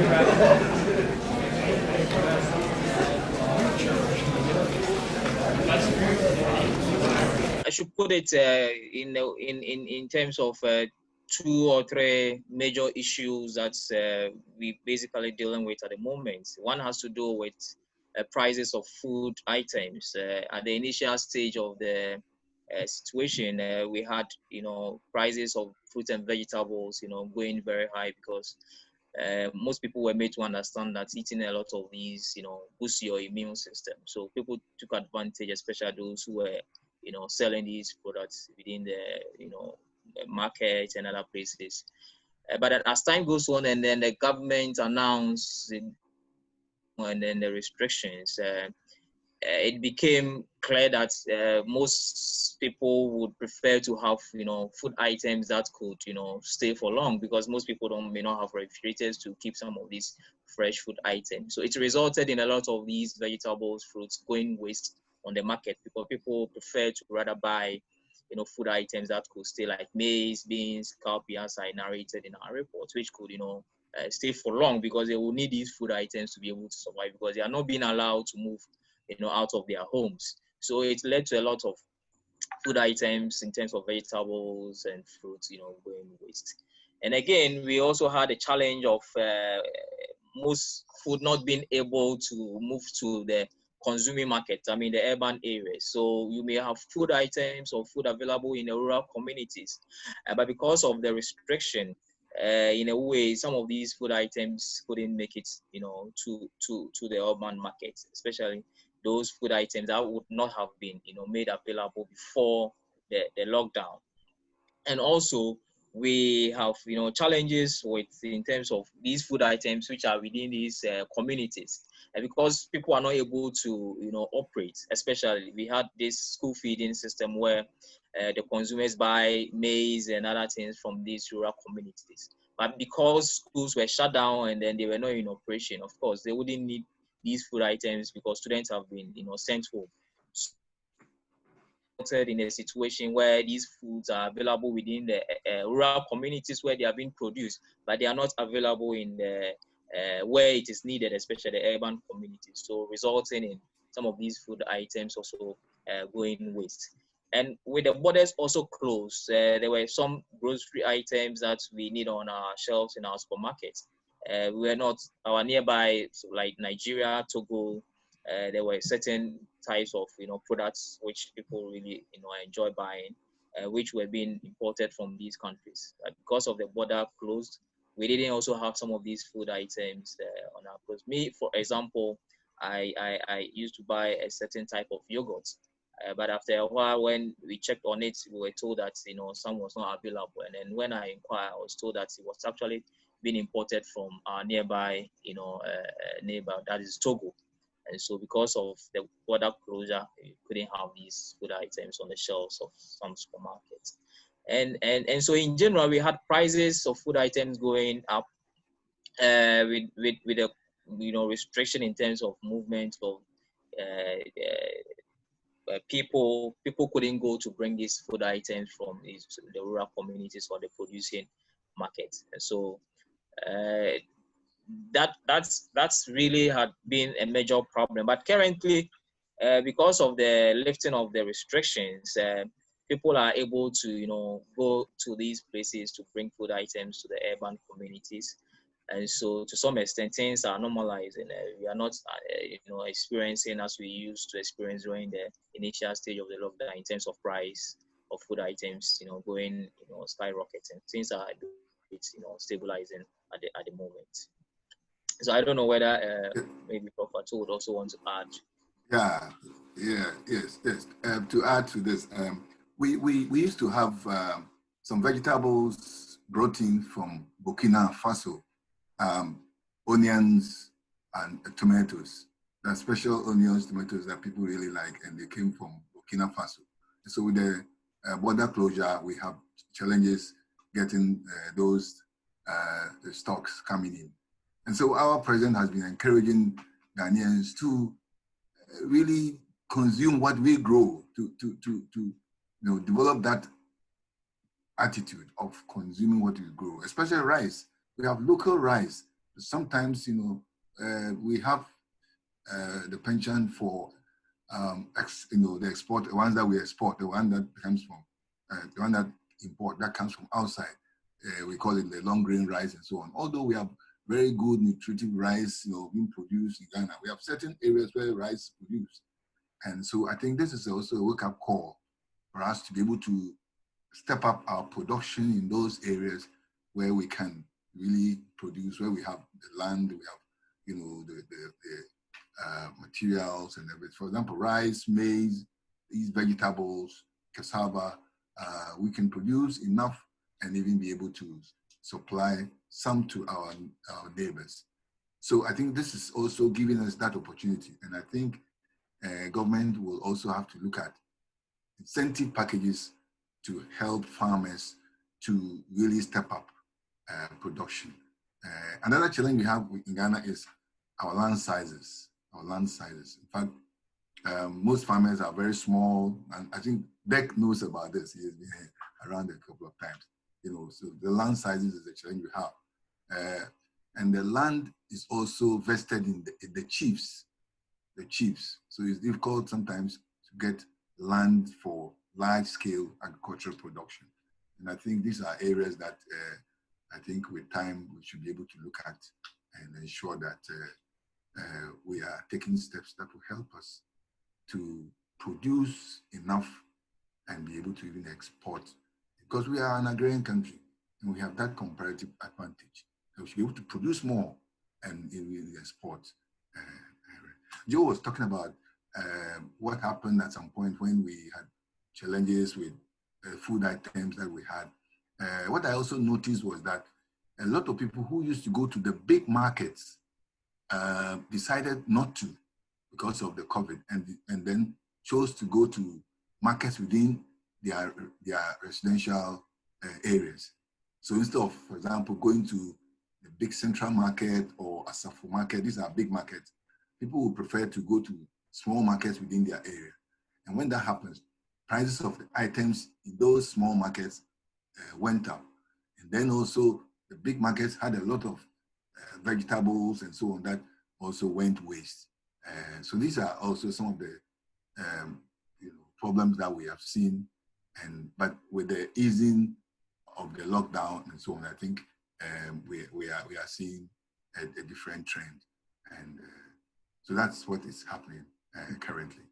I should put it in terms of 2 or 3 major issues that we basically dealing with at the moment. One has to do with prices of food items. At the initial stage of the situation, we had, prices of fruits and vegetables, going very high because most people were made to understand that eating a lot of these, boosts your immune system. So people took advantage, especially those who were, selling these products within the, market and other places. But as time goes on, and then the government announced, and then the restrictions, it became clear that most people would prefer to have, food items that could, stay for long, because most people may not have refrigerators to keep some of these fresh food items. So it resulted in a lot of these vegetables, fruits going waste on the market because people prefer to rather buy, food items that could stay, like maize, beans, cowpea, as I narrated in our report, which could, stay for long, because they will need these food items to be able to survive, because they are not being allowed to move, out of their homes. So it led to a lot of food items in terms of vegetables and fruits, going waste. And again, we also had a challenge of most food not being able to move to the consuming market, the urban areas. So you may have food items or food available in the rural communities, but because of the restriction, in a way, some of these food items couldn't make it, to the urban market, especially those food items that would not have been, made available before the lockdown. And also, we have, challenges in terms of these food items which are within these communities, and because people are not able to, operate. Especially, we had this school feeding system where the consumers buy maize and other things from these rural communities. But because schools were shut down and then they were not in operation, of course, they wouldn't need these food items because students have been, sent home. In a situation where these foods are available within the rural communities where they are being produced, but they are not available in the where it is needed, especially the urban communities. So resulting in some of these food items also going waste. And with the borders also closed, there were some grocery items that we need on our shelves in our supermarkets. We were not, our nearby, so like Nigeria, Togo, there were certain types of, products which people really, enjoy buying, which were being imported from these countries. Because of the border closed, we didn't also have some of these food items on our clothes. Me, for example, I used to buy a certain type of yogurt. But after a while, when we checked on it, we were told that, some was not available. And then when I inquired, I was told that it was actually being imported from our nearby, neighbor, that is Togo. And so because of the border closure, you couldn't have these food items on the shelves of some supermarkets. And so in general, we had prices of food items going up with a restriction in terms of movement of people couldn't go to bring these food items from the rural communities or the producing markets. And so that's really had been a major problem. But currently, because of the lifting of the restrictions, people are able to go to these places to bring food items to the urban communities. And so to some extent things are normalizing. We are not experiencing as we used to experience during the initial stage of the lockdown in terms of price of food items going skyrocketing. Things are stabilizing at the moment. So I don't know whether maybe Prof. Atu would also want to add. Yes. To add to this, we used to have some vegetables brought in from Burkina Faso, onions and tomatoes. There are special onions, tomatoes that people really like, and they came from Burkina Faso. So with the border closure, we have challenges getting those stocks coming in. And so our president has been encouraging Ghanaians to really consume what we grow, to develop that attitude of consuming what we grow, especially rice. We have local rice, Sometimes, we have the penchant for, the export, the ones that we export, the one that comes from, the one that import, that comes from outside. We call it the long grain rice and so on. Although we have very good nutritive rice, being produced in Ghana, we have certain areas where rice is produced. And so I think this is also a wake-up call for us to be able to step up our production in those areas where we can really produce, where we have the land, we have, the materials and everything. For example, rice, maize, these vegetables, cassava, we can produce enough and even be able to supply some to our neighbors. So I think this is also giving us that opportunity. And I think government will also have to look at incentive packages to help farmers to really step up production. Another challenge we have in Ghana is our land sizes. In fact, most farmers are very small, and I think Beck knows about this. He has been around a couple of times. So the land sizes is a challenge we have. And the land is also vested in the chiefs. So it's difficult sometimes to get land for large-scale agricultural production. And I think these are areas that I think with time we should be able to look at and ensure that we are taking steps that will help us to produce enough and be able to even export, because we are an agrarian country and we have that comparative advantage. So we should be able to produce more and really export. Joe was talking about what happened at some point when we had challenges with food items that we had. What I also noticed was that a lot of people who used to go to the big markets decided not to because of the COVID, and then chose to go to markets within their residential areas. So instead of, for example, going to the big central market or Asafo market, these are big markets, people would prefer to go to small markets within their area. And when that happens, prices of the items in those small markets went up. And then also the big markets had a lot of vegetables and so on that also went waste. So these are also some of the problems that we have seen. But with the easing of the lockdown and so on, I think we are seeing a different trend. And so that's what is happening currently.